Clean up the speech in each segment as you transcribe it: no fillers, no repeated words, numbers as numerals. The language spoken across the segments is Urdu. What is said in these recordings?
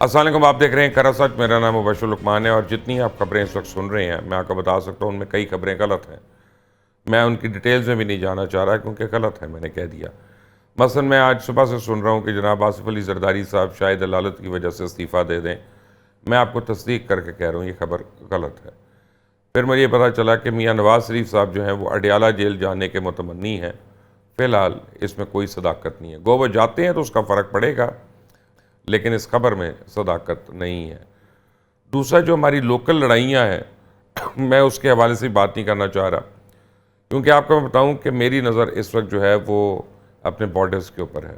السلام علیکم، آپ دیکھ رہے ہیں کرا سچ۔ میرا نام مبشر لقمان ہے، اور جتنی آپ خبریں اس وقت سن رہے ہیں میں آپ کو بتا سکتا ہوں ان میں کئی خبریں غلط ہیں۔ میں ان کی ڈیٹیلز میں بھی نہیں جانا چاہ رہا کیونکہ غلط ہے، میں نے کہہ دیا۔ مثلا میں آج صبح سے سن رہا ہوں کہ جناب آصف علی زرداری صاحب شاید عدالت کی وجہ سے استعفیٰ دے دیں۔ میں آپ کو تصدیق کر کے کہہ رہا ہوں یہ خبر غلط ہے۔ پھر مجھے یہ پتہ چلا کہ میاں نواز شریف صاحب جو ہیں وہ اڈیالہ جیل جانے کے متمنی ہیں۔ فی الحال اس میں کوئی صداقت نہیں ہے، گو وہ جاتے ہیں تو اس کا فرق پڑے گا، لیکن اس خبر میں صداقت نہیں ہے۔ دوسرا جو ہماری لوکل لڑائیاں ہیں میں اس کے حوالے سے بات نہیں کرنا چاہ رہا، کیونکہ آپ کو میں بتاؤں کہ میری نظر اس وقت جو ہے وہ اپنے بارڈرز کے اوپر ہے،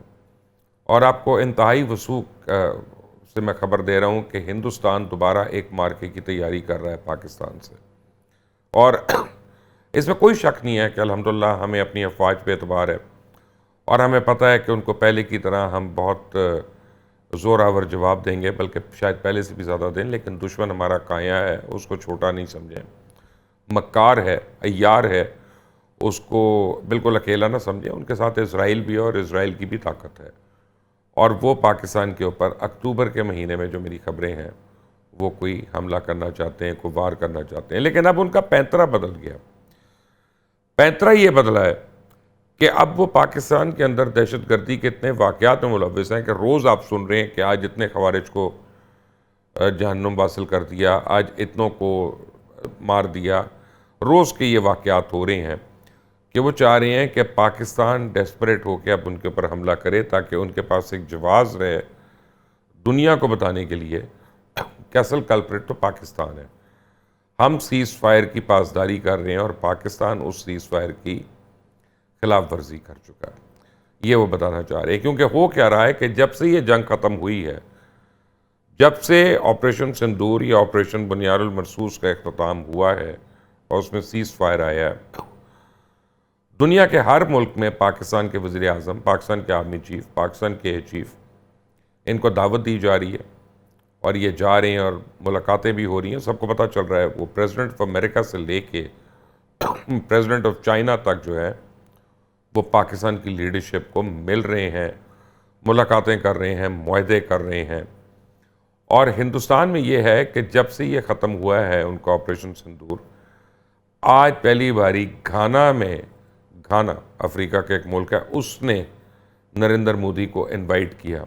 اور آپ کو انتہائی وثوق سے میں خبر دے رہا ہوں کہ ہندوستان دوبارہ ایک مارکے کی تیاری کر رہا ہے پاکستان سے، اور اس میں کوئی شک نہیں ہے کہ الحمدللہ ہمیں اپنی افواج پہ اعتبار ہے، اور ہمیں پتہ ہے کہ ان کو پہلے کی طرح ہم بہت زور آور جواب دیں گے، بلکہ شاید پہلے سے بھی زیادہ دیں، لیکن دشمن ہمارا کایا ہے، اس کو چھوٹا نہیں سمجھیں، مکار ہے، عیار ہے، اس کو بالکل اکیلا نہ سمجھیں۔ ان کے ساتھ اسرائیل بھی ہے اور اسرائیل کی بھی طاقت ہے، اور وہ پاکستان کے اوپر اکتوبر کے مہینے میں جو میری خبریں ہیں وہ کوئی حملہ کرنا چاہتے ہیں، کوئی وار کرنا چاہتے ہیں، لیکن اب ان کا پینترا بدل گیا۔ پینترا یہ بدلا ہے کہ اب وہ پاکستان کے اندر دہشت گردی کے اتنے واقعات میں ملوث ہیں کہ روز آپ سن رہے ہیں کہ آج اتنے خوارج کو جہنم واصل کر دیا، آج اتنوں کو مار دیا۔ روز کے یہ واقعات ہو رہے ہیں کہ وہ چاہ رہے ہیں کہ پاکستان ڈیسپریٹ ہو کے اب ان کے اوپر حملہ کرے، تاکہ ان کے پاس ایک جواز رہے دنیا کو بتانے کے لیے کہ اصل کلپریٹ تو پاکستان ہے۔ ہم سیز فائر کی پاسداری کر رہے ہیں اور پاکستان اس سیز فائر کی خلاف ورزی کر چکا ہے، یہ وہ بتانا چاہ رہے ہیں۔ کیونکہ ہو کیا رہا ہے کہ جب سے یہ جنگ ختم ہوئی ہے، جب سے آپریشن سندور یا آپریشن بنیاد المرصوص کا اختتام ہوا ہے اور اس میں سیز فائر آیا ہے، دنیا کے ہر ملک میں پاکستان کے وزیر اعظم، پاکستان کے آرمی چیف، پاکستان کے چیف، ان کو دعوت دی جا رہی ہے، اور یہ جا رہے ہیں اور ملاقاتیں بھی ہو رہی ہیں۔ سب کو پتہ چل رہا ہے وہ پریزیڈنٹ آف امریکہ سے لے کے پریزیڈنٹ آف چائنا تک جو ہے وہ پاکستان کی لیڈرشپ کو مل رہے ہیں، ملاقاتیں کر رہے ہیں، معاہدے کر رہے ہیں۔ اور ہندوستان میں یہ ہے کہ جب سے یہ ختم ہوا ہے ان کا آپریشن سندور، آج پہلی باری گھانا افریقہ کا ایک ملک ہے، اس نے نریندر مودی کو انوائٹ کیا،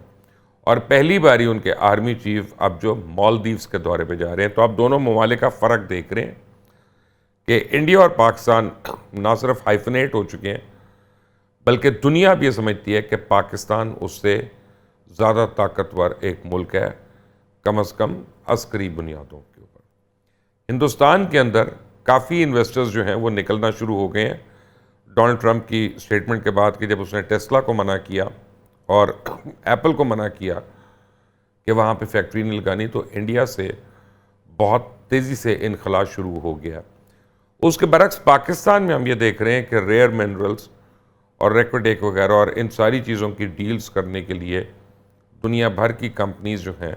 اور پہلی باری ان کے آرمی چیف اب جو مالدیوز کے دورے پہ جا رہے ہیں۔ تو آپ دونوں ممالک کا فرق دیکھ رہے ہیں کہ انڈیا اور پاکستان نہ صرف ہائفنیٹ ہو چکے ہیں، بلکہ دنیا بھی یہ سمجھتی ہے کہ پاکستان اس سے زیادہ طاقتور ایک ملک ہے، کم از کم عسکری بنیادوں کے اوپر۔ ہندوستان کے اندر کافی انویسٹرز جو ہیں وہ نکلنا شروع ہو گئے ہیں ڈونلڈ ٹرمپ کی سٹیٹمنٹ کے بعد، کہ جب اس نے ٹیسلا کو منع کیا اور ایپل کو منع کیا کہ وہاں پہ فیکٹری نہیں لگانی، تو انڈیا سے بہت تیزی سے انخلا شروع ہو گیا۔ اس کے برعکس پاکستان میں ہم یہ دیکھ رہے ہیں کہ ریئر منرلز اور ریکوڈیک وغیرہ اور ان ساری چیزوں کی ڈیلز کرنے کے لیے دنیا بھر کی کمپنیز جو ہیں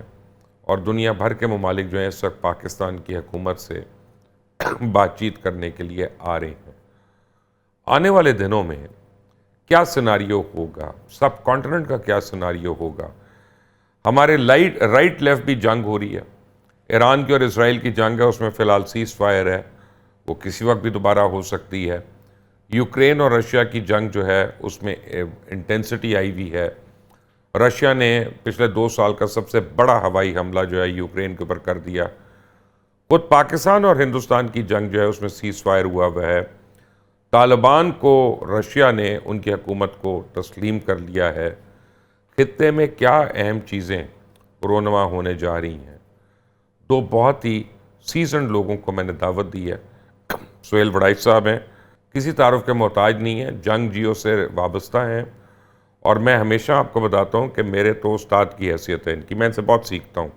اور دنیا بھر کے ممالک جو ہیں اس وقت پاکستان کی حکومت سے بات چیت کرنے کے لیے آ رہے ہیں۔ آنے والے دنوں میں کیا سیناریو ہوگا، سب کانٹیننٹ کا کیا سیناریو ہوگا؟ ہمارے رائٹ لیفٹ بھی جنگ ہو رہی ہے، ایران کی اور اسرائیل کی جنگ ہے، اس میں فی الحال سیز فائر ہے، وہ کسی وقت بھی دوبارہ ہو سکتی ہے۔ یوکرین اور رشیا کی جنگ جو ہے اس میں انٹینسٹی آئی ہوئی ہے۔ رشیا نے پچھلے 2 سال کا سب سے بڑا ہوائی حملہ جو ہے یوکرین کے اوپر کر دیا۔ خود پاکستان اور ہندوستان کی جنگ جو ہے اس میں سیز فائر ہوا ہے۔ طالبان کو رشیا نے ان کی حکومت کو تسلیم کر لیا ہے۔ خطے میں کیا اہم چیزیں رونما ہونے جا رہی ہیں؟ 2 بہت ہی سیزنڈ لوگوں کو میں نے دعوت دی ہے۔ سہیل وڑائچ صاحب ہیں، کسی تعارف کے محتاج نہیں ہیں، جنگ جیو سے وابستہ ہیں، اور میں ہمیشہ آپ کو بتاتا ہوں کہ میرے تو استاد کی حیثیت ہے ان کی، میں ان سے بہت سیکھتا ہوں۔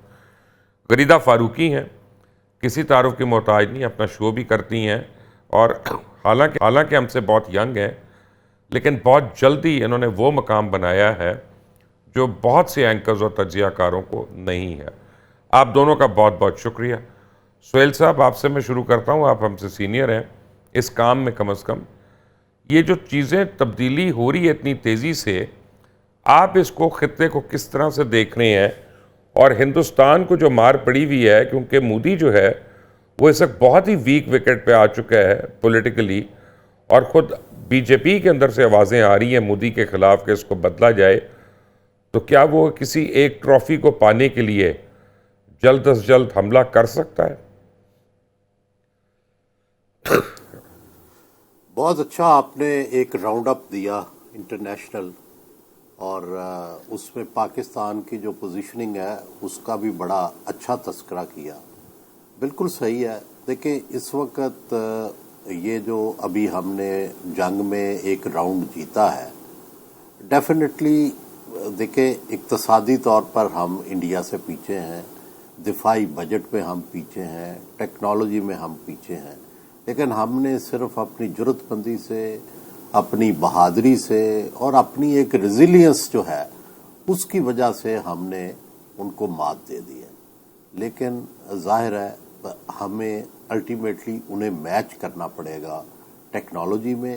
غریدہ فاروقی ہیں، کسی تعارف کی محتاج نہیں، اپنا شو بھی کرتی ہیں، اور حالانکہ ہم سے بہت ینگ ہیں، لیکن بہت جلدی انہوں نے وہ مقام بنایا ہے جو بہت سے اینکرز اور تجزیہ کاروں کو نہیں ہے۔ آپ دونوں کا بہت بہت شکریہ۔ سہیل صاحب، آپ سے میں شروع کرتا ہوں، آپ ہم سے سینئر ہیں اس کام میں، کم از کم یہ جو چیزیں تبدیلی ہو رہی ہے اتنی تیزی سے، آپ اس کو خطے کو کس طرح سے دیکھ رہے ہیں، اور ہندوستان کو جو مار پڑی ہوئی ہے، کیونکہ مودی جو ہے وہ اس وقت بہت ہی ویک وکٹ پہ آ چکا ہے پولیٹیکلی، اور خود بی جے پی کے اندر سے آوازیں آ رہی ہیں مودی کے خلاف کہ اس کو بدلا جائے، تو کیا وہ کسی ایک ٹرافی کو پانے کے لیے جلد از جلد حملہ کر سکتا ہے؟ بہت اچھا آپ نے ایک راؤنڈ اپ دیا انٹرنیشنل، اور اس میں پاکستان کی جو پوزیشننگ ہے اس کا بھی بڑا اچھا تذکرہ کیا. بالکل صحیح ہے. دیکھیں اس وقت یہ جو ابھی ہم نے جنگ میں ایک راؤنڈ جیتا ہے، ڈیفینیٹلی دیکھیں اقتصادی طور پر ہم انڈیا سے پیچھے ہیں، دفاعی بجٹ میں ہم پیچھے ہیں، ٹیکنالوجی میں ہم پیچھے ہیں، لیکن ہم نے صرف اپنی جرات مندی سے، اپنی بہادری سے اور اپنی ایک ریزیلینس جو ہے اس کی وجہ سے ہم نے ان کو مات دے دی ہے. لیکن ظاہر ہے ہمیں الٹیمیٹلی انہیں میچ کرنا پڑے گا ٹیکنالوجی میں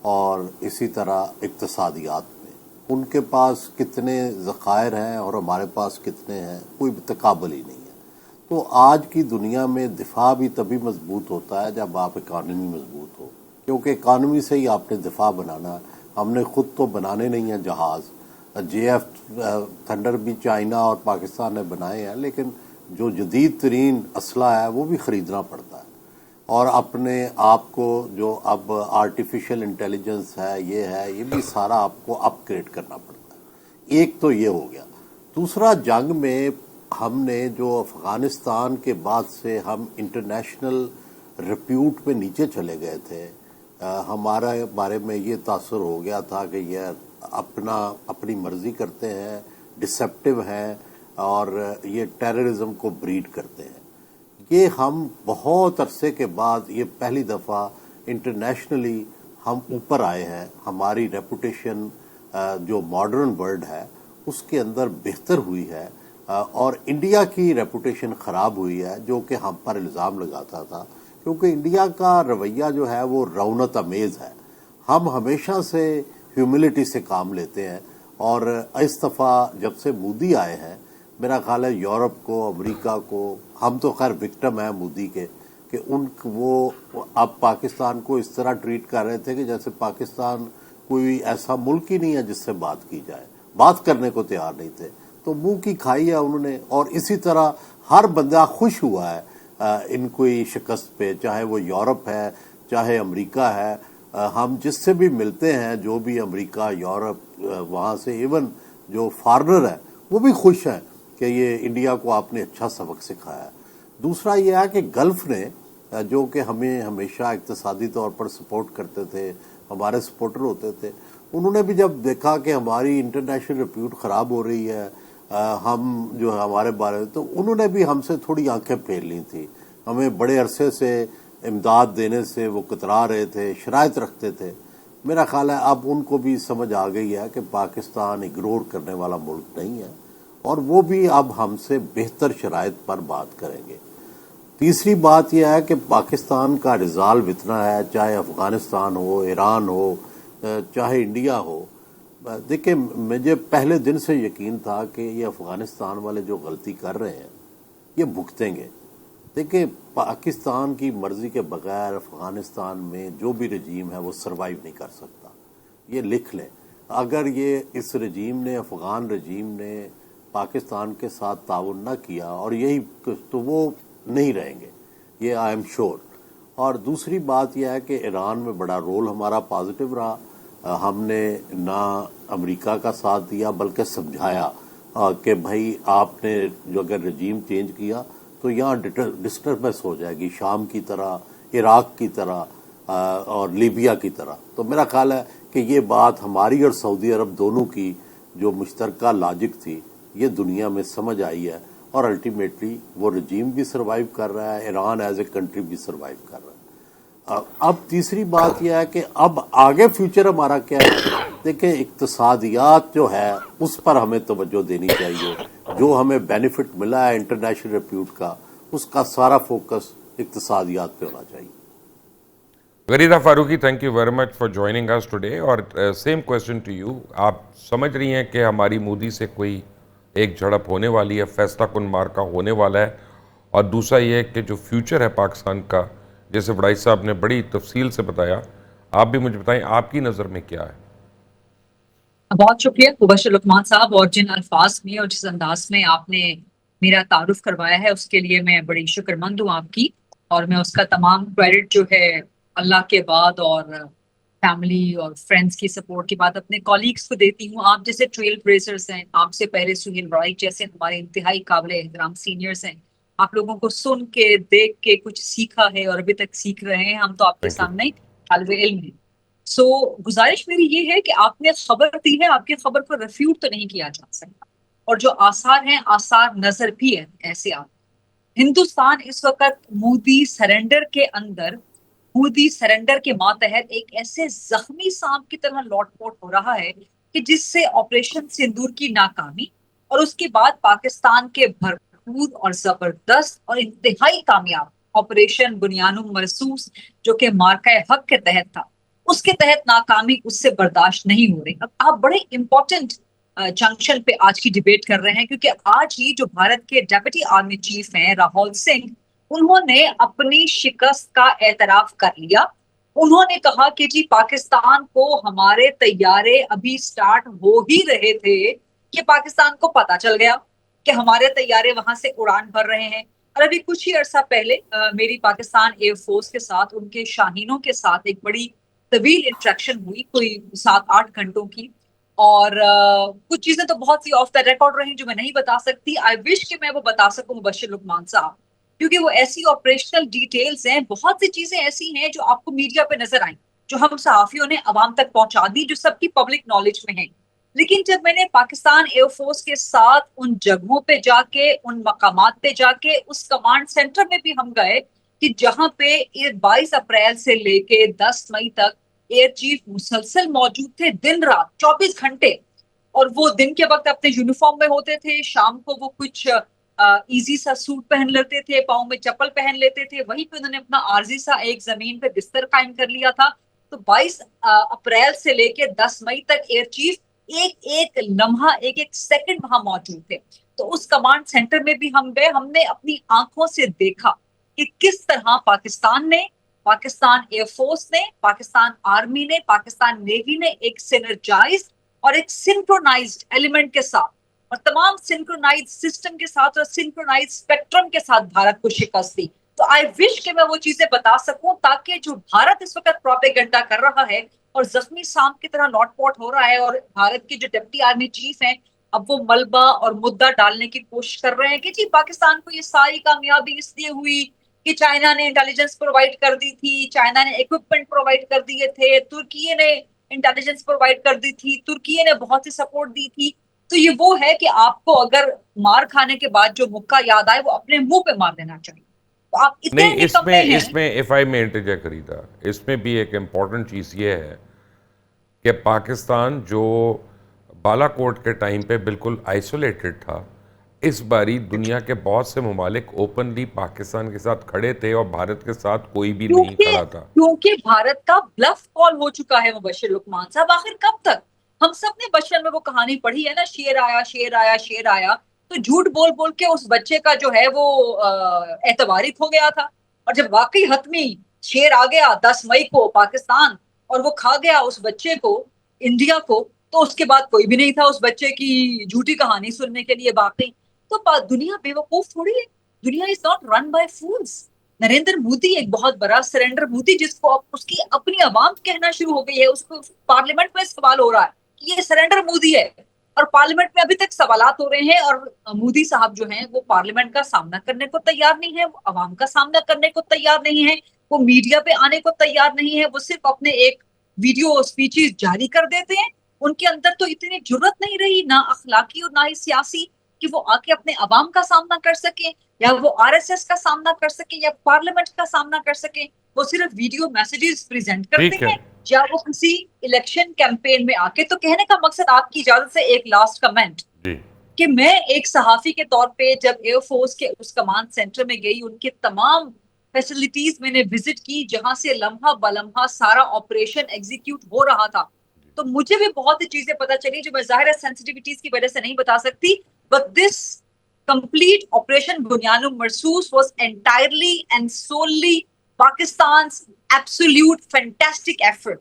اور اسی طرح اقتصادیات میں. ان کے پاس کتنے ذخائر ہیں اور ہمارے پاس کتنے ہیں، کوئی تقابل ہی نہیں ہے. تو آج کی دنیا میں دفاع بھی تبھی مضبوط ہوتا ہے جب آپ اکانومی مضبوط ہو، کیونکہ اکانومی سے ہی آپ نے دفاع بنانا ہے. ہم نے خود تو بنانے نہیں ہیں جہاز، جے ایف تھنڈر بھی چائنا اور پاکستان نے بنائے ہیں، لیکن جو جدید ترین اسلحہ ہے وہ بھی خریدنا پڑتا ہے. اور اپنے آپ کو جو اب آرٹیفیشل انٹیلیجنس ہے یہ بھی سارا آپ کو اپ گریڈ کرنا پڑتا ہے. ایک تو یہ ہو گیا. دوسرا، جنگ میں ہم نے جو افغانستان کے بعد سے ہم انٹرنیشنل ریپیوٹ پہ نیچے چلے گئے تھے، ہمارے بارے میں یہ تاثر ہو گیا تھا کہ یہ اپنی مرضی کرتے ہیں، ڈسیپٹیو ہیں اور یہ ٹیررزم کو بریڈ کرتے ہیں. یہ ہم بہت عرصے کے بعد یہ پہلی دفعہ انٹرنیشنلی ہم اوپر آئے ہیں. ہماری ریپوٹیشن جو ماڈرن ورلڈ ہے اس کے اندر بہتر ہوئی ہے، اور انڈیا کی ریپوٹیشن خراب ہوئی ہے جو کہ ہم پر الزام لگاتا تھا، کیونکہ انڈیا کا رویہ جو ہے وہ رونت امیز ہے. ہم ہمیشہ سے ہیوملٹی سے کام لیتے ہیں، اور اس دفعہ جب سے مودی آئے ہیں میرا خیال ہے یورپ کو، امریکہ کو، ہم تو خیر وکٹم ہیں مودی کے، کہ وہ اب پاکستان کو اس طرح ٹریٹ کر رہے تھے کہ جیسے پاکستان کوئی ایسا ملک ہی نہیں ہے جس سے بات کی جائے، بات کرنے کو تیار نہیں تھے. تو منہ کی کھائی ہے انہوں نے، اور اسی طرح ہر بندہ خوش ہوا ہے ان کوئی شکست پہ، چاہے وہ یورپ ہے چاہے امریکہ ہے. ہم جس سے بھی ملتے ہیں، جو بھی امریکہ، یورپ، وہاں سے ایون جو فارنر ہے وہ بھی خوش ہیں کہ یہ انڈیا کو آپ نے اچھا سبق سکھایا ہے. دوسرا یہ ہے کہ گلف نے، جو کہ ہمیں ہمیشہ اقتصادی طور پر سپورٹ کرتے تھے، ہمارے سپورٹر ہوتے تھے، انہوں نے بھی جب دیکھا کہ ہماری انٹرنیشنل ریپیوٹ خراب ہو رہی ہے، ہم جو ہمارے بارے میں، تو انہوں نے بھی ہم سے تھوڑی آنکھیں پھیر لی تھی. ہمیں بڑے عرصے سے امداد دینے سے وہ کترا رہے تھے، شرائط رکھتے تھے. میرا خیال ہے اب ان کو بھی سمجھ آ گئی ہے کہ پاکستان اگنور کرنے والا ملک نہیں ہے، اور وہ بھی اب ہم سے بہتر شرائط پر بات کریں گے. تیسری بات یہ ہے کہ پاکستان کا ریزالو اتنا ہے، چاہے افغانستان ہو، ایران ہو، چاہے انڈیا ہو. دیکھیں مجھے پہلے دن سے یقین تھا کہ یہ افغانستان والے جو غلطی کر رہے ہیں یہ بھگتیں گے. دیکھیں پاکستان کی مرضی کے بغیر افغانستان میں جو بھی رجیم ہے وہ سروائیو نہیں کر سکتا. یہ لکھ لیں. اگر یہ اس رجیم نے، افغان رجیم نے پاکستان کے ساتھ تعاون نہ کیا اور یہی تو وہ نہیں رہیں گے، یہ آئی ایم شور. اور دوسری بات یہ ہے کہ ایران میں بڑا رول ہمارا پازیٹو رہا. ہم نے نہ امریکہ کا ساتھ دیا بلکہ سمجھایا کہ بھائی آپ نے جو اگر رجیم چینج کیا تو یہاں ڈسٹربنس ہو جائے گی، شام کی طرح، عراق کی طرح اور لیبیا کی طرح. تو میرا خیال ہے کہ یہ بات ہماری اور سعودی عرب دونوں کی جو مشترکہ لاجک تھی یہ دنیا میں سمجھ آئی ہے، اور الٹیمیٹلی وہ رجیم بھی سروائیو کر رہا ہے، ایران ایز اے کنٹری بھی سروائیو کر رہا ہے. اب تیسری بات یہ ہے کہ اب آگے فیوچر ہمارا کیا ہے. دیکھیں اقتصادیات جو ہے اس پر ہمیں توجہ دینی چاہیے. جو ہمیں بینیفٹ ملا ہے انٹرنیشنل ریپیوٹ کا، اس کا سارا فوکس اقتصادیات پہ ہونا چاہیے. Gharida Farooqi, thank you very much for joining us today. اور سیم کویسچن ٹو یو، آپ سمجھ رہی ہیں کہ ہماری مودی سے کوئی ایک جھڑپ ہونے والی ہے, فیصلہ کن مارکا ہونے والا ہے. اور دوسرا یہ ہے کہ جو فیوچر ہے پاکستان کا, جیسے وڑائی صاحب نے بڑی تفصیل سے بتایا, آپ بھی مجھے بتائیں آپ کی نظر میں کیا ہے؟ بہت شکریہ مبشر لقمان صاحب, اور جن الفاظ میں اور جس انداز میں آپ نے میرا تعارف کروایا ہے اس کے لیے میں بڑی شکر مند ہوں آپ کی. اور میں اس کا تمام کریڈٹ جو ہے اللہ کے بعد اور فیملی اور فرینڈس کی سپورٹ کے بعد اپنے کولیگس کو دیتی ہوں. آپ جیسے ٹریل بریزرز ہیں, آپ سے پہلے سہیل رائٹ جیسے ہمارے انتہائی قابل احترام سینئرز ہیں, آپ لوگوں کو سن کے دیکھ کے کچھ سیکھا ہے اور ابھی تک سیکھ رہے ہیں. ہم تو آپ کے تھینک یو. سامنے طالب علم ہیں. سو گزارش میری یہ ہے کہ آپ نے خبر دی ہے, آپ کی خبر کو ریفیوٹ تو نہیں کیا جا سکتا, اور جو آثار ہیں آثار نظر بھی ہے ایسے. آپ ہندوستان اس وقت مودی سرنڈر کے اندر, مودی سرنڈر کے ماتحت ایک ایسے زخمی سانپ کی طرح لوٹ پوٹ ہو رہا ہے کہ جس سے آپریشن سندور کی ناکامی اور اس کے بعد پاکستان کے بھرپور اور زبردست اور انتہائی کامیاب آپریشن بنیانم مرسوس جو کہ مارکہ حق کے تحت تھا, اس کے تحت ناکامی اس سے برداشت نہیں ہو رہی. اب آپ بڑے امپورٹنٹ جنکشن پہ آج کی ڈیبیٹ کر رہے ہیں, کیونکہ آج ہی جو بھارت کے ڈیپٹی آرمی چیف ہیں راہول سنگھ, انہوں نے اپنی شکست کا اعتراف کر لیا. انہوں نے کہا کہ جی پاکستان کو ہمارے طیارے ابھی سٹارٹ ہو ہی رہے تھے کہ پاکستان کو پتا چل گیا کہ ہمارے طیارے وہاں سے اڑان بھر رہے ہیں. اور ابھی کچھ ہی عرصہ پہلے میری پاکستان ایئر فورس کے ساتھ, ان کے شاہینوں کے ساتھ ایک بڑی طویل انٹریکشن ہوئی, کوئی 7-8 گھنٹوں کی, اور کچھ چیزیں تو بہت سی آف دا ریکارڈ رہی جو میں نہیں بتا سکتی. آئی وش کہ میں وہ بتا سکوں مبشر لقمان صاحب, کیونکہ وہ ایسی آپریشنل ڈیٹیلز ہیں, بہت سی چیزیں ایسی ہیں جو آپ کو میڈیا پہ نظر آئیں, جو ہم صحافیوں نے عوام تک پہنچا دی, جو سب کی پبلک نالج میں ہیں. لیکن جب میں نے پاکستان ایئر فورس کے ساتھ ان جگہوں پہ جا کے, ان مقامات پہ جا کے, اس کمانڈ سینٹر میں بھی ہم گئے کہ جہاں پہ 22 اپریل سے لے کے 10 مئی تک ایئر چیف مسلسل موجود تھے, دن رات 24 گھنٹے. اور وہ دن کے وقت اپنے یونیفارم میں ہوتے تھے, شام کو وہ کچھ ایزی سا سوٹ پہن لیتے تھے, پاؤں میں چپل پہن لیتے تھے, وہیں پہ انہوں نے اپنا عارضی سا ایک زمین پہ بستر قائم کر لیا تھا. تو 22 اپریل سے لے کے 10 مئی تک ایئر چیف ایک ایک لمحہ, ایک ایک سیکنڈ وہاں موجود تھے. تو اس کمانڈ سینٹر میں بھی ہم گئے, ہم نے اپنی آنکھوں سے دیکھا کہ کس طرح پاکستان نے, پاکستان ایئر فورس نے, پاکستان آرمی نے, پاکستان نیوی نے ایک سینرجائزڈ اور ایک سنکرونائزڈ ایلیمنٹ کے ساتھ اور تمام سنکرونائزڈ سسٹم کے ساتھ اور سنکرونائزڈ اسپیکٹرم کے ساتھ بھارت کو شکست دی. تو آئی وش کہ میں وہ چیزیں بتا سکوں تاکہ جو بھارت اس وقت پروپیگنڈا کر رہا ہے اور زخمی سانپ کی طرح لوٹ پوٹ ہو رہا ہے, اور بھارت کے جو ڈپٹی آرمی چیف ہیں اب وہ ملبہ اور مدعا ڈالنے کی کوشش کر رہے ہیں کہ جی پاکستان کو یہ ساری کامیابی اس لیے ہوئی کہ چائنا نے انٹیلیجنس پرووائڈ کر دی تھی, چائنا نے ایکوپمنٹ پرووائڈ کر دیے تھے, ترکی نے انٹیلیجنس پرووائڈ کر دی تھی, ترکی نے بہت سی سپورٹ دی تھی. تو یہ وہ ہے کہ آپ کو اگر مار کھانے کے بعد جو مکہ یاد آئے وہ اپنے منہ پہ مار دینا چاہیے. تو آپ اتنے نہیں, نکمے ہیں. اس میں if I may interject خریدا, اس میں بھی ایک امپورٹنٹ چیز یہ ہے کہ پاکستان جو بالا کوٹ کے ٹائم پہ بالکل آئسولیٹڈ تھا, اس باری دنیا کے بہت سے ممالک اوپنلی پاکستان کے ساتھ کھڑے تھے اور بھارت کے ساتھ کوئی بھی نہیں کھڑا تھا. کیونکہ بھارت کا بلف کال ہو چکا ہے مبشر لقمان صاحب. آخر کب تک؟ ہم سب نے بچپن میں وہ کہانی پڑھی ہے نا, شیر آیا شیر آیا شیر آیا, تو جھوٹ بول بول کے اس بچے کا جو ہے وہ اعتباری کھو گیا تھا. اور جب واقعی حتمی شیر آ گیا 10 مئی کو پاکستان اور وہ کھا گیا اس بچے کو, انڈیا کو, تو اس کے بعد کوئی بھی نہیں تھا اس بچے کی جھوٹی کہانی سننے کے لیے باقی. تو دنیا بے وقوف تھوڑی ہے, دنیا is not run by fools. Narendra Modi ایک بہت بڑا سرنڈر مودی, جس کو اس کی اپنی عوام کہنا شروع ہو گئی ہے, اس کو پارلیمنٹ میں سوال ہو رہا ہے کہ یہ سرنڈر مودی ہے, اور پارلیمنٹ میں ابھی تک سوالات ہو رہے ہیں, اور مودی صاحب جو ہیں وہ پارلیمنٹ کا سامنا کرنے کو تیار نہیں ہے, وہ عوام کا سامنا کرنے کو تیار نہیں ہے, وہ میڈیا پہ آنے کو تیار نہیں ہے, وہ صرف اپنے ایک ویڈیو سپیچز جاری کر دیتے ہیں. ان کے اندر تو اتنی جرت نہیں رہی, نہ اخلاقی اور نہ ہی سیاسی, کہ وہ آ کے اپنے عوام کا سامنا کر سکیں, یا وہ آر ایس ایس کا سامنا کر سکیں, یا پارلیمنٹ کا سامنا کر سکیں. وہ صرف ویڈیو میسیجز پریزنٹ کرتے ہیں, یا وہ کسی الیکشن کیمپین میں آ کے. تو کہنے کا مقصد, آپ کی اجازت سے ایک لاسٹ کمنٹ, کہ میں ایک صحافی کے طور پہ جب ایئر فورس کے اس کمانڈ سینٹر میں گئی, ان کے تمام فیسلٹیز میں نے وزٹ کی جہاں سے لمحہ بلمحہ سارا آپریشن ایگزیکیوٹ ہو رہا تھا, تو مجھے بھی بہت سی چیزیں پتہ چلی جو میں ظاہر سینسٹیوٹیز کی وجہ سے نہیں بتا سکتی. but this complete Operation Bunyanur Marsoos was entirely and solely Pakistan's absolute fantastic effort.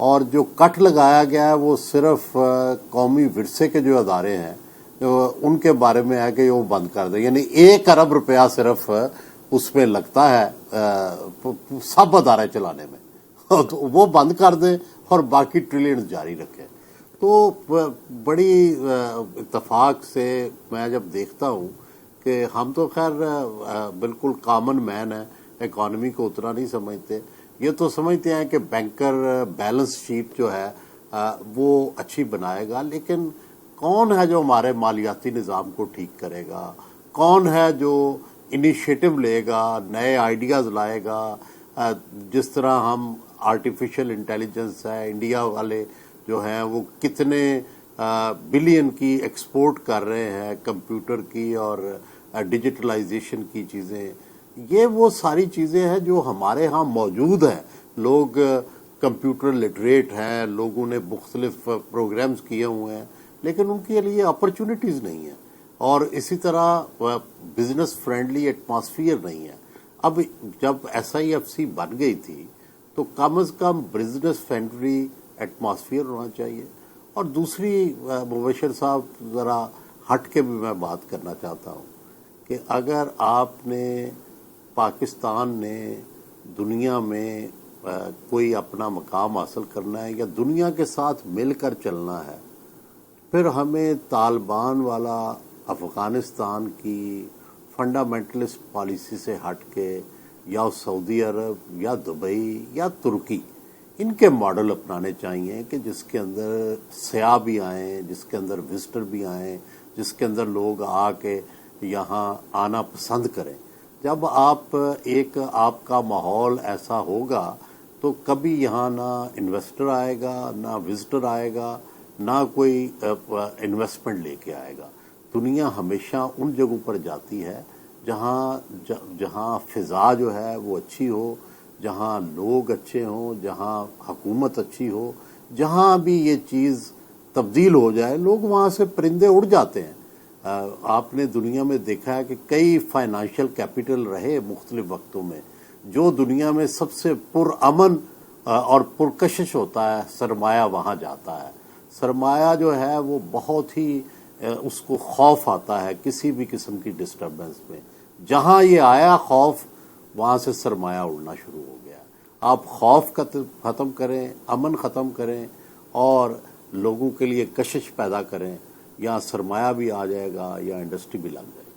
اور جو کٹ لگایا گیا ہے وہ صرف قومی ورثے کے جو ادارے ہیں ان کے بارے میں ہے کہ وہ بند کر دیں، یعنی 1 ارب روپیہ صرف اس میں لگتا ہے سب ادارے چلانے میں، تو وہ بند کر دیں اور باقی ٹریلین جاری رکھیں۔ تو بڑی اتفاق سے میں جب دیکھتا ہوں کہ ہم تو خیر بالکل کامن مین ہیں، اکانومی کو اتنا نہیں سمجھتے، یہ تو سمجھتے ہیں کہ بینکر بیلنس شیٹ جو ہے وہ اچھی بنائے گا، لیکن کون ہے جو ہمارے مالیاتی نظام کو ٹھیک کرے گا، کون ہے جو انیشیٹو لے گا، نئے آئیڈیاز لائے گا، جس طرح ہم آرٹیفیشل انٹیلیجنس ہے، انڈیا والے جو ہیں وہ کتنے بلین کی ایکسپورٹ کر رہے ہیں کمپیوٹر کی اور ڈیجیٹلائزیشن کی چیزیں، یہ وہ ساری چیزیں ہیں جو ہمارے ہاں موجود ہیں، لوگ کمپیوٹر لٹریٹ ہیں، لوگوں نے مختلف پروگرامز کیے ہوئے ہیں، لیکن ان کے لیے اپرچونٹیز نہیں ہیں، اور اسی طرح بزنس فرینڈلی ایٹماسفیئر نہیں ہے۔ اب جب SIFC بن گئی تھی تو کم از کم بزنس فرینڈلی ایٹماسفیئر ہونا چاہیے۔ اور دوسری مبشر صاحب ذرا ہٹ کے بھی میں بات کرنا چاہتا ہوں کہ اگر آپ نے پاکستان نے دنیا میں کوئی اپنا مقام حاصل کرنا ہے یا دنیا کے ساتھ مل کر چلنا ہے، پھر ہمیں طالبان والا افغانستان کی فنڈامنٹلسٹ پالیسی سے ہٹ کے یا سعودی عرب یا دبئی یا ترکی ان کے ماڈل اپنانے چاہیے کہ جس کے اندر سیاح بھی آئیں، جس کے اندر وزٹر بھی آئیں، جس کے اندر لوگ آ کے یہاں آنا پسند کریں۔ جب آپ کا ماحول ایسا ہوگا تو کبھی یہاں نہ انویسٹر آئے گا، نہ وزٹر آئے گا، نہ کوئی انویسٹمنٹ لے کے آئے گا۔ دنیا ہمیشہ ان جگہوں پر جاتی ہے جہاں فضا جو ہے وہ اچھی ہو، جہاں لوگ اچھے ہوں، جہاں حکومت اچھی ہو، جہاں بھی یہ چیز تبدیل ہو جائے لوگ وہاں سے پرندے اڑ جاتے ہیں۔ آپ نے دنیا میں دیکھا ہے کہ کئی فائنانشل کیپٹل رہے مختلف وقتوں میں، جو دنیا میں سب سے پرامن اور پرکشش ہوتا ہے سرمایہ وہاں جاتا ہے۔ سرمایہ جو ہے وہ بہت ہی اس کو خوف آتا ہے کسی بھی قسم کی ڈسٹربنس میں، جہاں یہ آیا خوف وہاں سے سرمایہ اڑنا شروع ہو گیا۔ آپ خوف ختم کریں، امن ختم کریں اور لوگوں کے لیے کشش پیدا کریں، یا سرمایہ بھی آ جائے گا یا انڈسٹری بھی لگ جائے گی۔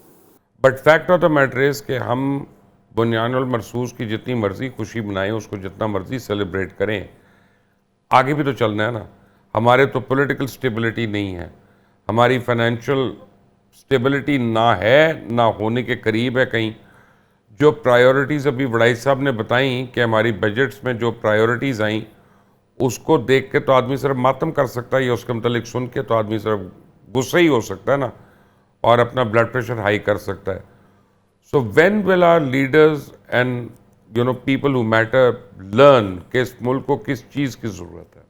But fact of the matter is کہ ہم بنیان المرصوص کی جتنی مرضی خوشی منائیں، اس کو جتنا مرضی سیلیبریٹ کریں، آگے بھی تو چلنا ہے نا۔ ہمارے تو پولیٹیکل سٹیبلٹی نہیں ہے، ہماری فائنینشیل سٹیبلٹی نہ ہے، نہ ہونے کے قریب ہے کہیں۔ جو پرائیورٹیز ابھی وڑائی صاحب نے بتائیں کہ ہماری بجٹس میں جو پرائیورٹیز آئیں، اس کو دیکھ کے تو آدمی صرف ماتم کر سکتا ہے، یا اس کے متعلق سن کے تو آدمی صرف غصہ ہی ہو سکتا ہے نا، اور اپنا بلڈ پریشر ہائی کر سکتا ہے۔ So when will our leaders and people who matter learn کہ اس ملک کو کس چیز کی ضرورت ہے؟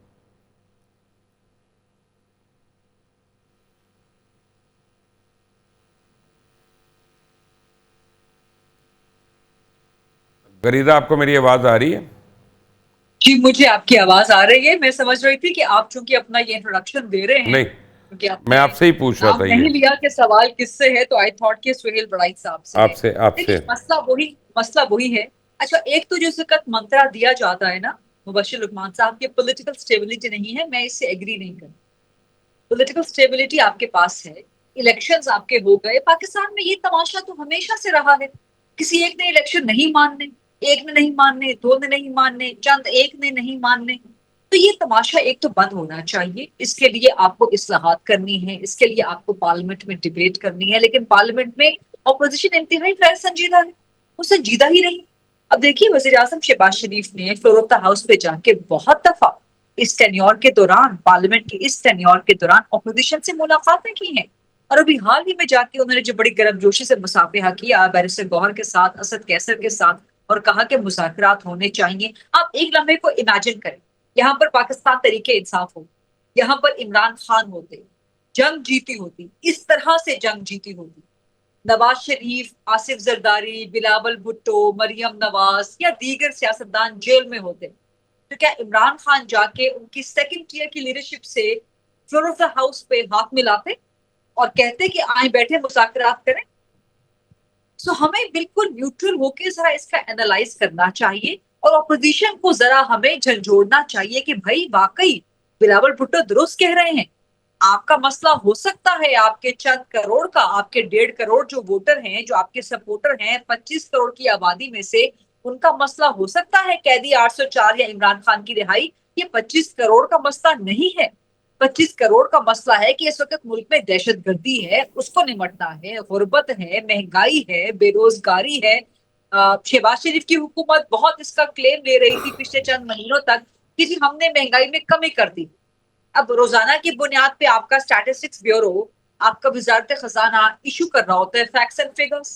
غریدہ، آپ کو میری آواز آ رہی ہے؟ جی مجھے آپ کی آواز آ رہی ہے۔ میں سمجھ رہی تھی کہ آپ چونکہ اپنا یہ انٹروڈکشن دے رہے ہیں، نہیں، کیونکہ میں آپ سے ہی پوچھ رہا نام تھا نہیں یہ، لیا کہ سوال کس سے ہے، تو آئی تھاٹ کہ سہیل بڑائی صاحب سے ہے۔ آپ سے۔ لیکن مسئلہ وہی ہے۔ اچھا، ایک تو جو اس وقت منترا دیا جاتا ہے نا مبشر لقمان صاحب کی پولیٹیکل سٹیبلٹی نہیں ہے، میں اس سے ایگری نہیں کرتی۔ پولیٹیکل سٹیبلٹی آپ کے پاس ہے، الیکشنز آپ کے ہو گئے۔ پاکستان میں یہ تماشا تو ہمیشہ سے رہا ہے، کسی ایک نے الیکشن نہیں ماننے، ایک نے نہیں ماننے، دو نے نہیں ماننے، چند ایک نے نہیں ماننے۔ تو یہ تماشا ایک تو بند ہونا چاہیے۔ اس کے لیے آپ کو اصلاحات کرنی ہے، اس کے لیے آپ کو پارلیمنٹ میں ڈیبیٹ کرنی ہے، لیکن پارلیمنٹ میں اپوزیشن انتہائی غیر سنجیدہ ہے، وہ سنجیدہ ہی نہیں۔ اب دیکھیے وزیر اعظم شہباز شریف نے فلور آف دا ہاؤس پہ جا کے بہت دفعہ اس ٹینیور کے دوران، پارلیمنٹ کے اس ٹینیور کے دوران اپوزیشن سے ملاقاتیں کی ہیں، اور ابھی حال ہی میں جا کے انہوں نے جو بڑی گرم جوشی سے مصافحہ کیا بیرسٹر گوہر کے ساتھ، اسد کیسر کے ساتھ، اور کہا کہ مذاکرات ہونے چاہیے۔ آپ ایک لمحے کو امیجن کریں، یہاں پر پاکستان طریقے انصاف ہو، یہاں پر عمران خان ہوتے، جنگ جیتی ہوتی، اس طرح سے جنگ جیتی ہوتی، نواز شریف، آصف زرداری، بلاول بھٹو، مریم نواز یا دیگر سیاستدان جیل میں ہوتے، تو کیا عمران خان جا کے ان کی سیکنڈ ٹیئر کی لیڈرشپ سے فلور آف دا ہاؤس پہ ہاتھ ملاتے اور کہتے کہ آئیں بیٹھے مذاکرات کریں؟ سو ہمیں بالکل نیوٹرل ہو کے ذرا اس کا اینالائز کرنا چاہیے اور اپوزیشن کو ذرا ہمیں جھنجھوڑنا چاہیے کہ بھائی واقعی بلاول بھٹو درست کہہ رہے ہیں. آپ کا مسئلہ ہو سکتا ہے آپ کے چند کروڑ کا، آپ کے 1.5 کروڑ جو ووٹر ہیں، جو آپ کے سپورٹر ہیں 25 کروڑ کی آبادی میں سے، ان کا مسئلہ ہو سکتا ہے قیدی 804 یا عمران خان کی رہائی. یہ 25 کروڑ کا مسئلہ نہیں ہے. 25 کروڑ کا مسئلہ ہے کہ اس وقت ملک میں دہشت گردی ہے، اس کو نمٹنا ہے، غربت ہے، مہنگائی ہے، بے روزگاری ہے. شہباز شریف کی حکومت بہت اس کا کلیم لے رہی تھی پچھلے چند مہینوں تک کہ جی ہم نے مہنگائی میں کمی کر دی. اب روزانہ کی بنیاد پہ آپ کا اسٹیٹسٹکس بیورو، آپ کا وزارت خزانہ ایشو کر رہا ہوتا ہے فیکٹس اینڈ فگرز.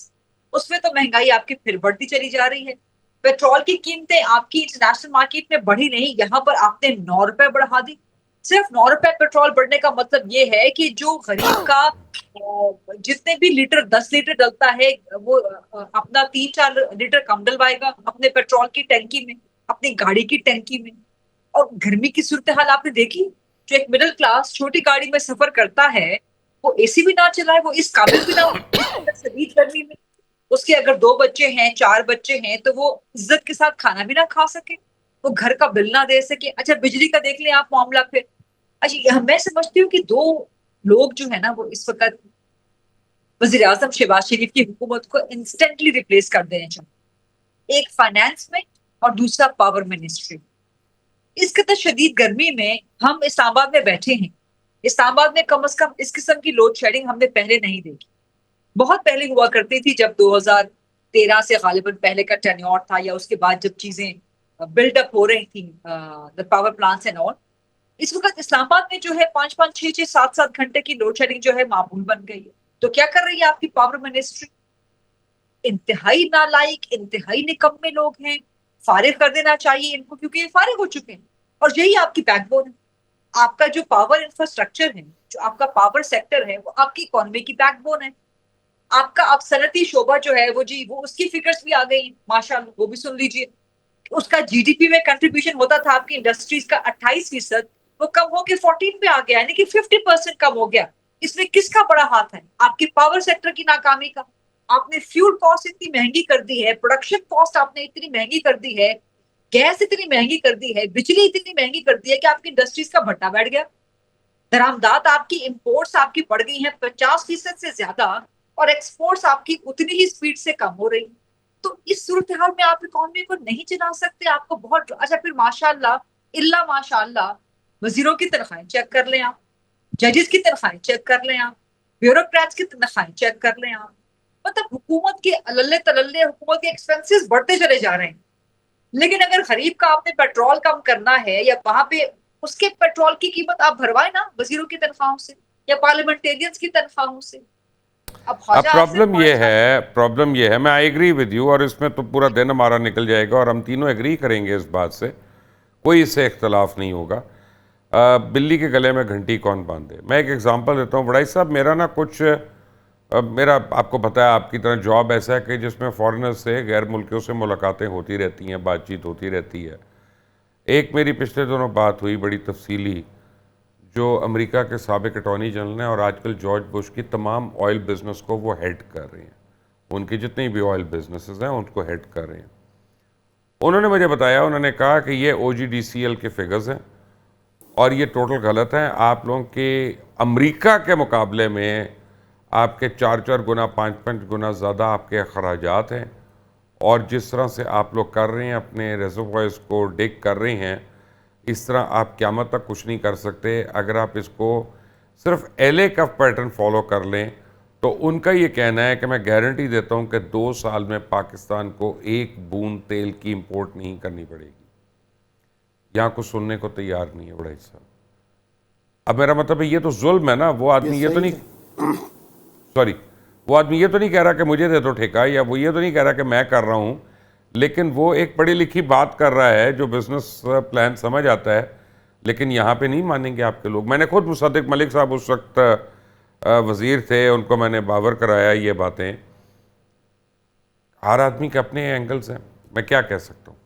اس میں تو مہنگائی آپ کی پھر بڑھتی چلی جا رہی ہے. پیٹرول کی قیمتیں آپ کی انٹرنیشنل مارکیٹ میں بڑھی نہیں، یہاں پر آپ نے 9 روپے بڑھا دی. صرف 9 روپے پیٹرول بڑھنے کا مطلب یہ ہے کہ جو غریب کا جتنے بھی لیٹر 10 لیٹر ڈلتا ہے وہ اپنا 3-4 لیٹر کم ڈلوائے گا اپنے پیٹرول کی ٹینکی میں، اپنی گاڑی کی ٹینکی میں. اور گرمی کی صورتحال آپ نے دیکھی، جو ایک مڈل کلاس چھوٹی گاڑی میں سفر کرتا ہے وہ اے سی بھی نہ چلائے، وہ اس قابل بھی نہ ہو اس شدید گرمی میں. اس کے اگر 2 بچے ہیں 4 بچے ہیں تو وہ عزت کے ساتھ کھانا بھی نہ کھا سکے، وہ گھر کا بل نہ دے سکے. اچھا بجلی کا دیکھ لیں آپ معاملہ پھر. اچھا میں سمجھتی ہوں کہ 2 لوگ جو ہے نا وہ اس وقت وزیر اعظم شہباز شریف کی حکومت کو انسٹنٹلی ریپلیس کر دینے چاہیے. ایک فائنانس میں اور دوسرا پاور منسٹری. اس قدر شدید گرمی میں ہم اسلام آباد میں بیٹھے ہیں. اسلام آباد میں کم از کم اس قسم کی لوڈ شیڈنگ ہم نے پہلے نہیں دیکھی. بہت پہلے ہوا کرتی تھی جب 2013 سے غالباً پہلے کا ٹینیور تھا، یا اس کے بعد جب چیزیں بلڈ اپ ہو رہی تھیں پاور پلانٹس اینڈ آل. اس وقت اسلام آباد میں جو ہے 5-5 6-6 7-7 گھنٹے کی لوڈ شیڈنگ جو ہے معمول بن گئی ہے. تو کیا کر رہی ہے آپ کی پاور منسٹری؟ انتہائی نالائق، انتہائی نکمے لوگ ہیں. فارغ کر دینا چاہیے ان کو کیونکہ یہ فارغ ہو چکے ہیں. اور یہی آپ کی بیک بون ہے. آپ کا جو پاور انفراسٹرکچر ہے، جو آپ کا پاور سیکٹر ہے، وہ آپ کی اکانومی کی بیک بون ہے. آپ کا اب صنعتی شعبہ جو ہے وہ وہ اس کی فگرز بھی آ گئی ماشاءاللہ، وہ بھی سن لیجئے. اس کا جی ڈی پی میں کنٹریبیوشن ہوتا تھا آپ کی انڈسٹریز کا 28%، وہ کم ہو کے 14 پہ آ گیا، یعنی کہ 50% کم ہو گیا. اس میں کس کا بڑا ہاتھ ہے؟ آپ کے پاور سیکٹر کی ناکامی کا. آپ نے فیول کاسٹ اتنی مہنگی کر دی ہے، پروڈکشن کاسٹ آپ نے اتنی مہنگی کر دی ہے، گیس اتنی مہنگی کر دی ہے، بجلی اتنی مہنگی کر دی ہے کہ آپ کی انڈسٹریز کا بھٹا بیٹھ گیا. درآمدات آپ کی امپورٹس آپ کی بڑھ گئی ہیں 50% سے زیادہ، اور ایکسپورٹس آپ کی اتنی ہی سپیڈ سے کم ہو رہی. تو اس صورتحال میں آپ اکانومی کو نہیں چلا سکتے. آپ کو بہت اچھا پھر ماشاءاللہ الا ماشاءاللہ وزیروں کی تنخواہیں چیک کر لیں آپ، ججز کی تنخواہیں چیک کر لیں آپ، بیوروکریٹس کی تنخواہیں چیک کر لیں آپ. مطلب حکومت کے اللے تللے، حکومت کے ایکسپنسز بڑھتے چلے جا رہے ہیں. لیکن اگر غریب کا آپ نے پیٹرول کم کرنا ہے، یا وہاں پہ اس کے پیٹرول کی قیمت آپ بھروائیں نا وزیروں کی تنخواہوں سے یا پارلیمنٹیرینز کی تنخواہوں سے. اب خواجہ اب حاضر پرابلم یہ ہے، میں آئی ایگری ود یو، اور اس میں تو پورا دن ہمارا نکل جائے گا اور ہم تینوں ایگری کریں گے اس بات سے، کوئی اس سے اختلاف نہیں ہوگا. بلی کے گلے میں گھنٹی کون باندھے. میں ایک ایگزامپل دیتا ہوں. بڑائی صاحب، میرا نا کچھ میرا آپ کو پتہ ہے آپ کی طرح جاب ایسا ہے کہ جس میں فارنر سے، غیر ملکیوں سے ملاقاتیں ہوتی رہتی ہیں، بات چیت ہوتی رہتی ہے. ایک میری پچھلے دنوں بات ہوئی بڑی تفصیلی، جو امریکہ کے سابق اٹارنی جنرل ہیں اور آج کل جارج بش کی تمام آئل بزنس کو وہ ہیڈ کر رہے ہیں، ان کی جتنی بھی آئل بزنسز ہیں ان کو ہیڈ کر رہے ہیں. انہوں نے مجھے بتایا، انہوں نے کہا کہ یہ او جی ڈی سی ایل کے فگرز ہیں اور یہ ٹوٹل غلط ہیں. آپ لوگوں کے امریکہ کے مقابلے میں آپ کے 4 گنا 5 گنا زیادہ آپ کے اخراجات ہیں، اور جس طرح سے آپ لوگ کر رہے ہیں اپنے ریزروائرز کو ڈگ کر رہے ہیں، اس طرح آپ قیامت تک کچھ نہیں کر سکتے. اگر آپ اس کو صرف ایل اے کا پیٹرن فالو کر لیں تو ان کا یہ کہنا ہے کہ میں گارنٹی دیتا ہوں کہ 2 سال میں پاکستان کو 1 بوند تیل کی امپورٹ نہیں کرنی پڑے گی. یہاں کو سننے کو تیار نہیں ہے بڑائی صاحب. اب میرا مطلب ہے یہ تو ظلم ہے نا. وہ آدمی یہ تو نہیں وہ آدمی یہ تو نہیں کہہ رہا کہ مجھے دے دو ٹھیکہ، یا وہ یہ تو نہیں کہہ رہا کہ میں کر رہا ہوں، لیکن وہ ایک پڑھی لکھی بات کر رہا ہے جو بزنس پلان سمجھ آتا ہے. لیکن یہاں پہ نہیں مانیں گے آپ کے لوگ. میں نے خود مصدق ملک صاحب اس وقت وزیر تھے، ان کو میں نے باور کرایا یہ باتیں. ہر آدمی کے اپنے اینگلز ہیں، میں کیا کہہ سکتا ہوں.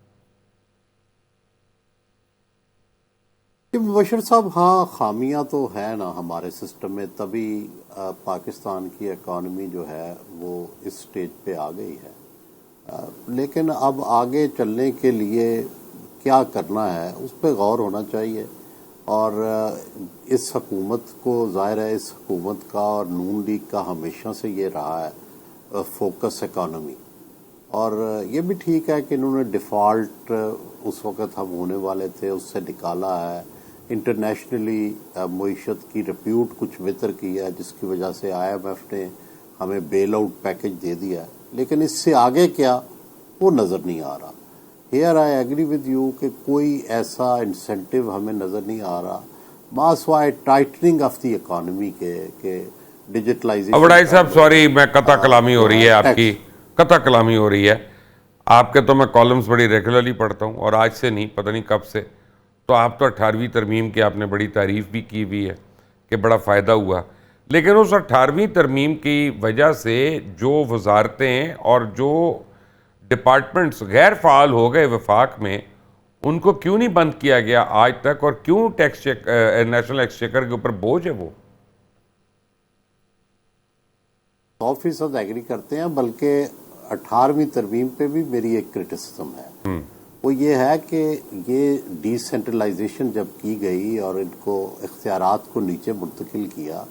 کہ مبشر صاحب ہاں خامیاں تو ہے نا ہمارے سسٹم میں، تبھی پاکستان کی اکانومی جو ہے وہ اس سٹیج پہ آ گئی ہے۔ لیکن اب آگے چلنے کے لیے کیا کرنا ہے اس پہ غور ہونا چاہیے، اور اس حکومت کو ظاہر ہے اس حکومت کا اور نون لیگ کا ہمیشہ سے یہ رہا ہے فوکس اکانومی، اور یہ بھی ٹھیک ہے کہ انہوں نے ڈیفالٹ اس وقت ہم ہونے والے تھے اس سے نکالا ہے، انٹرنیشنلی معیشت کی ریپیوٹ کچھ بہتر کی ہے جس کی وجہ سے آئی ایم ایف نے ہمیں بیل آؤٹ پیکج دے دیا ہے، لیکن اس سے آگے کیا وہ نظر نہیں آ رہا۔ Here I agree with you کہ کوئی ایسا انسینٹیو ہمیں نظر نہیں آ رہا ما سوائے ٹائٹننگ آف دی اکانومی کے کہ ڈیجیٹلائزیشن۔ وڈائی صاحب سوری، میں قطع کلامی ہو رہی ہے آپ کی، قطع کلامی ہو رہی ہے آپ کے، تو میں کالمز بڑی ریگولرلی پڑھتا ہوں اور آج سے نہیں، پتہ نہیں کب سے، تو آپ تو 18ویں ترمیم کی آپ نے بڑی تعریف بھی کی ہوئی ہے کہ بڑا فائدہ ہوا، لیکن اس 18ویں ترمیم کی وجہ سے جو وزارتیں اور جو ڈپارٹمنٹس غیر فعال ہو گئے وفاق میں، ان کو کیوں نہیں بند کیا گیا آج تک، اور کیوں ٹیکس نیشنل ایکسچیکر کے اوپر بوجھ ہے وہ؟ 100% ایگری کرتے ہیں، بلکہ 18ویں ترمیم پہ بھی میری ایک کرٹیسزم ہے، وہ یہ ہے کہ یہ ڈی سینٹرلائزیشن جب کی گئی اور ان کو اختیارات کو نیچے منتقل کیا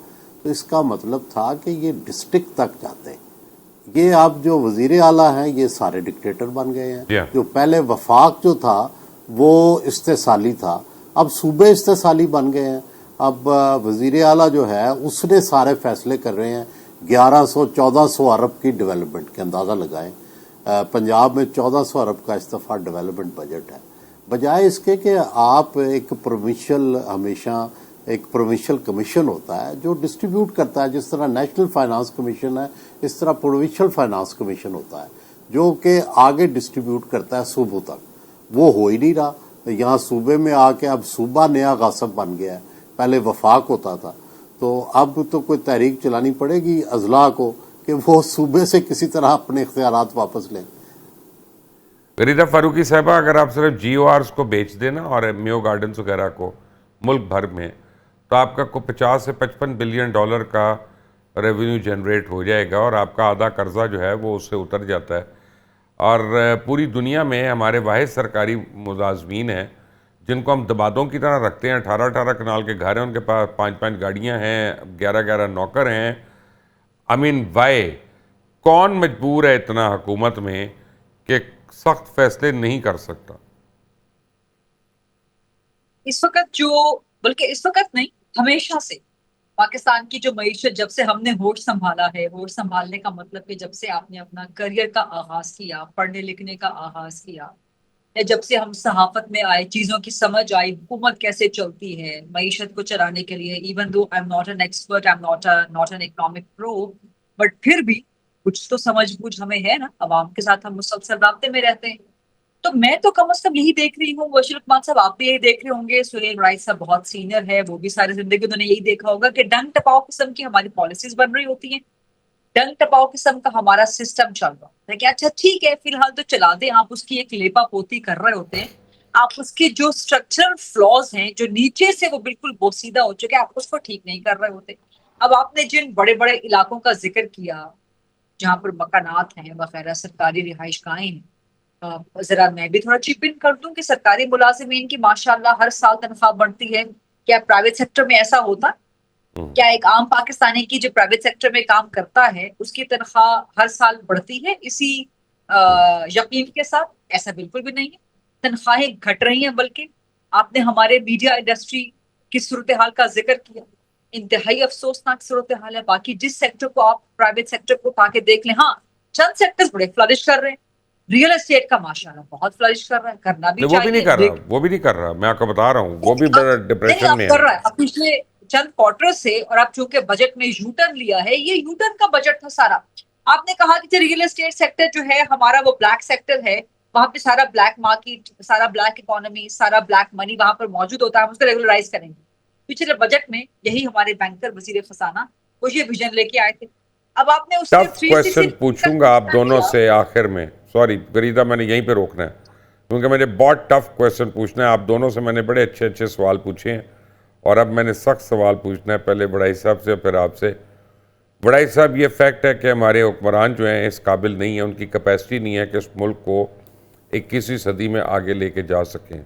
تو اس کا مطلب تھا کہ یہ ڈسٹرکٹ تک جاتے ہیں۔ یہ اب جو وزیر اعلیٰ ہیں یہ سارے ڈکٹیٹر بن گئے ہیں، جو پہلے وفاق جو تھا وہ استحصالی تھا، اب صوبے استحصالی بن گئے ہیں، اب وزیر اعلیٰ جو ہے اس نے سارے فیصلے کر رہے ہیں۔ 1100-1400 ارب کی ڈیولپمنٹ کے اندازہ لگائیں، پنجاب میں 1400 ارب کا اس دفعہ ڈیولپمنٹ بجٹ ہے، بجائے اس کے کہ آپ ایک پروونشل، ہمیشہ ایک پروونشل کمیشن ہوتا ہے جو ڈسٹریبیوٹ کرتا ہے، جس طرح نیشنل فائنانس کمیشن ہے اس طرح پروونشل فائنانس کمیشن ہوتا ہے جو کہ آگے ڈسٹریبیوٹ کرتا ہے صوبوں تک، وہ ہو ہی نہیں رہا۔ یہاں صوبے میں آ کے اب صوبہ نیا غاصب بن گیا ہے، پہلے وفاق ہوتا تھا، تو اب تو کوئی تحریک چلانی پڑے گی اضلاع کو کہ وہ صوبے سے کسی طرح اپنے اختیارات واپس لیں۔ غریدہ فاروقی صاحبہ، اگر آپ صرف جی او آرز کو بیچ دینا اور میو گارڈنز وغیرہ کو ملک بھر میں، تو آپ کا کو 50 سے 55 بلین ڈالر کا ریونیو جنریٹ ہو جائے گا، اور آپ کا آدھا قرضہ جو ہے وہ اس سے اتر جاتا ہے، اور پوری دنیا میں ہمارے واحد سرکاری ملازمین ہیں جن کو ہم دبادوں کی طرح رکھتے ہیں، 18 کنال کے گھر ہیں، ان کے پاس 5 گاڑیاں ہیں، 11 نوکر ہیں۔ وائی کون مجبور ہے اتنا حکومت میں کہ سخت فیصلے نہیں کر سکتا؟ اس وقت بلکہ اس وقت نہیں، ہمیشہ سے پاکستان کی جو معیشت جب سے ہم نے ہوش سنبھالا ہے، ہوش سنبھالنے کا مطلب کہ جب سے آپ نے اپنا کریئر کا آغاز کیا، پڑھنے لکھنے کا آغاز کیا، یا جب سے ہم صحافت میں آئے، چیزوں کی سمجھ آئی، حکومت کیسے چلتی ہے معیشت کو چلانے کے لیے، even though I am not an expert, I am not an economic pro, but پھر بھی کچھ تو سمجھ بوجھ ہمیں ہے نا، عوام کے ساتھ ہم مسلسل رابطے میں رہتے ہیں۔ تو میں تو کم از کم یہی دیکھ رہی ہوں، بشیر لقمان صاحب آپ بھی یہی دیکھ رہے ہوں گے، سہیل رائس صاحب بہت سینئر ہے، وہ بھی ساری زندگی انہوں نے یہی دیکھا ہوگا کہ ڈنگ ٹپاؤ قسم کی ہماری پالیسیز بن رہی ہوتی ہیں، ڈنگ ٹپاؤ قسم کا ہمارا سسٹم چل رہا ہے کہ اچھا ٹھیک ہے فی الحال تو چلا دیں، آپ اس کی ایک لیپا پوتی کر رہے ہوتے ہیں، آپ اس کی جو اسٹرکچرل فلاز ہیں جو نیچے سے وہ بالکل بوسیدہ ہو چکے ہیں، آپ اس کو ٹھیک نہیں کر رہے ہوتے۔ اب آپ نے جن بڑے بڑے علاقوں کا ذکر کیا جہاں پر مکانات ہیں وغیرہ، سرکاری رہائش گاہیں ہیں، ذرا میں بھی تھوڑا چپ ان کر دوں کہ سرکاری ملازمین کی ماشاءاللہ ہر سال تنخواہ بڑھتی ہے، کیا پرائیویٹ سیکٹر میں ایسا ہوتا؟ کیا ایک عام پاکستانی کی جو پرائیویٹ سیکٹر میں کام کرتا ہے اس کی تنخواہ ہر سال بڑھتی ہے اسی یقین کے ساتھ؟ ایسا بالکل بھی نہیں ہے، تنخواہیں گھٹ رہی ہیں، بلکہ آپ نے ہمارے میڈیا انڈسٹری کی صورتحال کا ذکر کیا، انتہائی افسوسناک صورتحال ہے۔ باقی جس سیکٹر کو آپ پرائیویٹ سیکٹر کو اٹھا کے دیکھ لیں، ہاں چند سیکٹرز بڑے فلرش کر رہے ہیں، ریئل اسٹیٹ کا ماشاءاللہ بہت فلرش کر رہا ہے، کرنا بھی وہ بھی نہیں کر چاہیے، رہا، وہ بھی نہیں کر رہا، میں آپ کو بتا رہا ہوں، وہ بھی بڑا ڈپریشن آپ میں کر رہا ہے۔ ہے اب پچھلے چند کوارٹر سے، اور آپ چونکہ بجٹ میں یو ٹرن لیا ہے، یہ یو ٹرن کا بجٹ تھا سارا۔ آپ نے کہا کہ ریئل اسٹیٹ سیکٹر جو ہے ہمارا وہ بلیک سیکٹر ہے، وہاں پہ سارا بلیک مارکیٹ، سارا بلیک اکانومی، سارا بلیک منی وہاں پر موجود ہوتا ہے، ہم اس کو ریگولرائز کریں گے۔ پچھلے بجٹ میں یہی ہمارے بینکر وزیر خزانہ وہ یہ ویژن لے کے آئے تھے۔ اب آپ نے اس سے ٹف کویسچن پوچھوں گا آپ دونوں سے آخر میں، سوری غریدہ میں نے یہیں پہ روکنا ہے، کیونکہ مجھے بہت ٹف کویشچن پوچھنا ہے. آپ دونوں سے میں نے بڑے اچھے اچھے سوال پوچھے ہیں اور اب میں نے سخت سوال پوچھنا ہے، پہلے بڑائی صاحب سے پھر آپ سے. بڑائی صاحب، یہ فیکٹ ہے کہ ہمارے حکمران جو ہیں اس قابل نہیں ہیں، ان کی کیپیسٹی نہیں ہے کہ اس ملک کو 21ویں صدی میں آگے لے کے جا سکیں.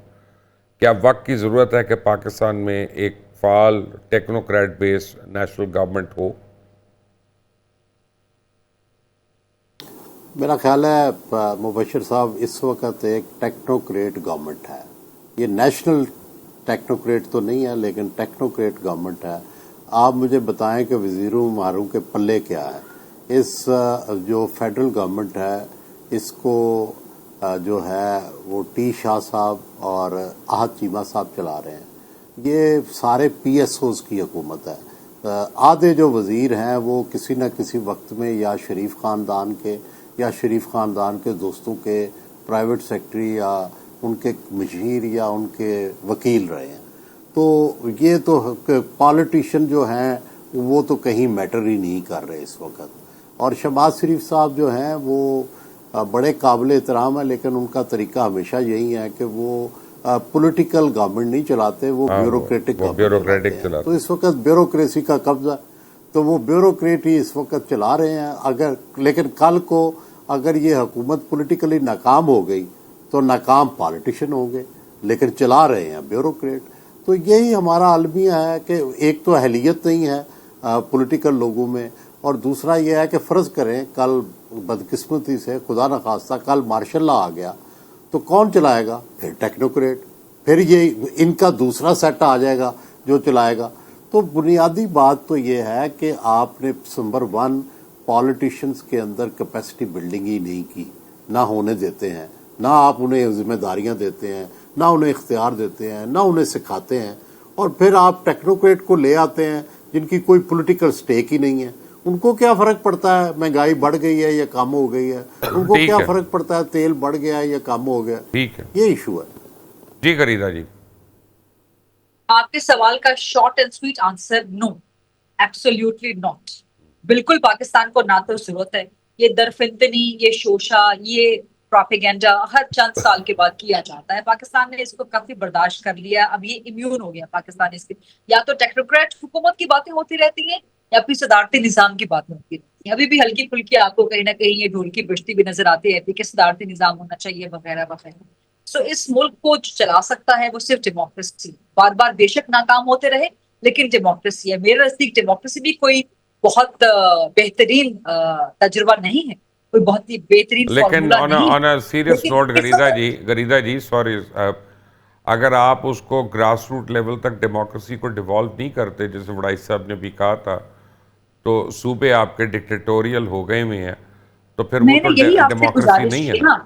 کیا وقت کی ضرورت ہے کہ پاکستان میں ایک فعال ٹیکنوکریٹ بیس نیشنل گورنمنٹ ہو؟ میرا خیال ہے مبشر صاحب اس وقت ایک ٹیکنوکریٹ گورنمنٹ ہے. یہ نیشنل ٹیکنوکریٹ تو نہیں ہے لیکن ٹیکنوکریٹ گورنمنٹ ہے. آپ مجھے بتائیں کہ وزیروں ماروں کے پلے کیا ہے. اس جو فیڈرل گورنمنٹ ہے اس کو جو ہے وہ ٹی شاہ صاحب اور احد چیمہ صاحب چلا رہے ہیں. یہ سارے پی ایس اوز کی حکومت ہے. آدھے جو وزیر ہیں وہ کسی نہ کسی وقت میں یا شریف خاندان کے یا شریف خاندان کے دوستوں کے پرائیویٹ سیکٹری یا ان کے مشیر یا ان کے وکیل رہے ہیں. تو یہ تو پالیٹیشین جو ہیں وہ تو کہیں میٹر ہی نہیں کر رہے اس وقت. اور شہباز شریف صاحب جو ہیں وہ بڑے قابل احترام ہیں لیکن ان کا طریقہ ہمیشہ یہی ہے کہ وہ پولیٹیکل گورنمنٹ نہیں چلاتے، وہ بیوروکریٹک گورنمنٹ چلاتے ہیں. تو اس وقت بیوروکریسی کا قبضہ، تو وہ بیوروکریٹ ہی اس وقت چلا رہے ہیں. اگر لیکن کل کو اگر یہ حکومت پولیٹیکلی ناکام ہو گئی تو ناکام پالیٹیشین ہوں گے لیکن چلا رہے ہیں بیوروکریٹ. تو یہی ہمارا المیہ ہے کہ ایک تو اہلیت نہیں ہے پولیٹیکل لوگوں میں، اور دوسرا یہ ہے کہ فرض کریں کل بدقسمتی سے خدا نخواستہ کل مارشل لا آ گیا تو کون چلائے گا؟ پھر ٹیکنوکریٹ، پھر یہ ان کا دوسرا سیٹ آ جائے گا جو چلائے گا. تو بنیادی بات تو یہ ہے کہ آپ نے نمبر 1 پالیٹیشنز کے اندر کیپیسٹی بلڈنگ ہی نہیں کی، نہ ہونے دیتے ہیں، نہ آپ انہیں ذمہ داریاں دیتے ہیں، نہ انہیں اختیار دیتے ہیں، نہ انہیں سکھاتے ہیں. اور پھر آپ ٹیکنوکریٹ کو لے آتے ہیں جن کی کوئی پولیٹیکل سٹیک ہی نہیں ہے. ان کو کیا فرق پڑتا ہے مہنگائی بڑھ گئی ہے یا کم ہو گئی ہے؟ ان کو کیا فرق پڑتا ہے تیل بڑھ گیا ہے یا کم ہو گیا؟ ٹھیک ہے، یہ ایشو ہے. جی غریدہ جی. آپ کے سوال کا short and sweet answer no, absolutely not. بالکل پاکستان کو نہ تو ضرورت ہے. یہ درفندنی، یہ شوشہ، یہ پروپیگنڈا ہر چند سال کے بعد کیا جاتا ہے. پاکستان نے اس کو کافی برداشت کر لیا. اب یہ امیون ہو گیا پاکستان اس کے. یا تو ٹیکنوکریٹ حکومت کی باتیں ہوتی رہتی ہیں یا پھر صدارتی نظام کی باتیں ہوتی رہتی ہیں. ابھی بھی ہلکی پھلکی آپ کو کہیں نہ کہیں یہ ڈھول کی بجتی بھی نظر آتی رہتی ہے کہ صدارتی نظام ہونا چاہیے وغیرہ وغیرہ. سو اس ملک کو جو چلا سکتا ہے وہ صرف ڈیموکریسی. بار بار بے شک ناکام ہوتے رہے لیکن ڈیموکریسی ہے. میرے نزدیک ڈیموکریسی بھی کوئی بہت بہترین تجربہ نہیں ہے، کوئی بہت ہی بہترین لیکن فارمولا نہیں آن اے سیریس لیکن نوٹ غریدہ جی سوری، اگر آپ اس کو گراس روٹ لیول تک ڈیموکریسی کو ڈیوالو نہیں کرتے جیسے وڑائی صاحب نے بھی کہا تھا تو صوبے آپ کے ڈکٹیٹوریل ہو گئے ہوئے ہیں، تو پھر وہ میں تو نے یہی آپ سے ڈیموکریسی گزارش نہیں ہے کی نا. نا،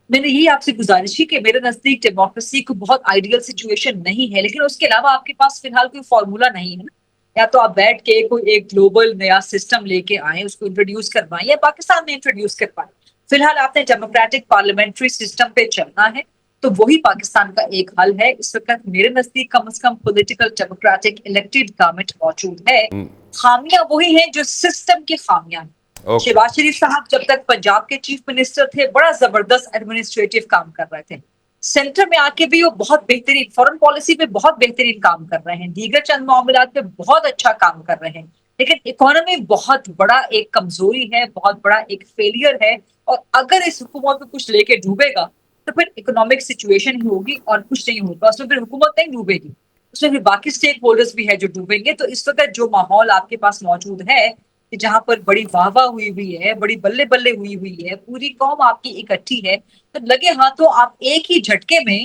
میں نے یہی آپ سے گزارش کی کہ میرے نزدیک ڈیموکریسی کو بہت آئیڈیل سچویشن نہیں ہے، لیکن اس کے علاوہ آپ کے پاس فی الحال کوئی فارمولا نہیں ہے نا. یا تو آپ بیٹھ کے کوئی ایک گلوبل نیا سسٹم لے کے آئیں، اس کو انٹروڈیوس کروائیں یا پاکستان میں انٹروڈیوس کروائیں. فی الحال آپ نے ڈیموکریٹک پارلیمنٹری سسٹم پہ چلنا ہے تو وہی پاکستان کا ایک حل ہے. اس وقت میرے نزدیک کم از کم پولیٹیکل ڈیموکریٹک الیکٹڈ گورنمنٹ موجود ہے. خامیاں وہی ہیں جو سسٹم کی خامیاں ہیں. شہباز شریف صاحب جب تک پنجاب کے چیف منسٹر تھے بڑا زبردست ایڈمنسٹریٹو کام کر رہے تھے. سینٹر میں آ کے بھی وہ بہت بہترین فورن پالیسی پہ بہت بہترین کام کر رہے ہیں، دیگر چند معاملات پہ بہت اچھا کام کر رہے ہیں. لیکن اکانومی بہت بڑا ایک کمزوری ہے، بہت بڑا ایک فیلئر ہے. اور اگر اس حکومت کو کچھ لے کے ڈوبے گا تو پھر اکنامک سچویشن ہی ہوگی اور کچھ نہیں ہوگا. اس میں پھر حکومت نہیں ڈوبے گی، اس میں پھر باقی اسٹیک ہولڈرز بھی ہے جو ڈوبیں گے. تو اس وقت جو ماحول آپ کے پاس موجود ہے کہ جہاں پر بڑی واہ واہ ہوئی ہوئی ہے، بڑی بلے بلے ہوئی ہوئی ہے، پوری قوم آپ کی اکٹھی ہے، تو لگے ہاتھوں آپ ایک ہی جھٹکے میں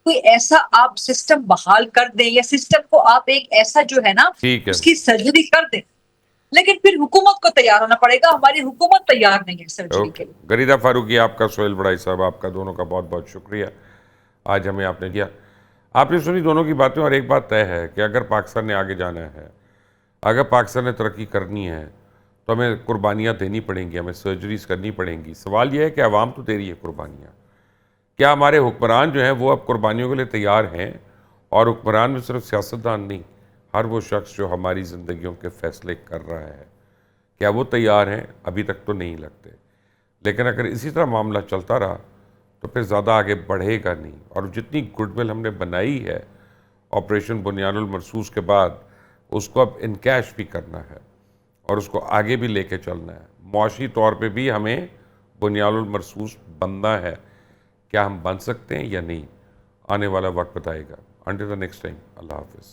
کوئی ایسا آپ سسٹم بحال کر دیں یا سسٹم کو آپ ایک ایسا جو ہے نا اس کی سرجری کر دیں. لیکن پھر حکومت کو تیار ہونا پڑے گا. ہماری حکومت تیار نہیں ہے سرجری کے لیے. غریدہ فاروقی، آپ کا، سہیل وڑائی صاحب آپ کا، دونوں کا بہت بہت شکریہ آج ہمیں آپ نے دیا. آپ نے سنی دونوں کی باتیں، اور ایک بات طے ہے کہ اگر پاکستان نے آگے جانا ہے، اگر پاکستان نے ترقی کرنی ہے تو ہمیں قربانیاں دینی پڑیں گی، ہمیں سرجریز کرنی پڑیں گی. سوال یہ ہے کہ عوام تو دے رہی ہے قربانیاں، کیا ہمارے حکمران جو ہیں وہ اب قربانیوں کے لیے تیار ہیں؟ اور حکمران میں صرف سیاستدان نہیں، ہر وہ شخص جو ہماری زندگیوں کے فیصلے کر رہا ہے، کیا وہ تیار ہیں؟ ابھی تک تو نہیں لگتے. لیکن اگر اسی طرح معاملہ چلتا رہا تو پھر زیادہ آگے بڑھے گا نہیں. اور جتنی گڈ ول ہم نے بنائی ہے آپریشن بنیان المرصوص کے بعد، اس کو اب انکیش بھی کرنا ہے اور اس کو آگے بھی لے کے چلنا ہے. معاشی طور پہ بھی ہمیں بنیان المرصوص بننا ہے. کیا ہم بن سکتے ہیں یا نہیں، آنے والا وقت بتائے گا. انٹل دی نیکسٹ ٹائم، اللہ حافظ.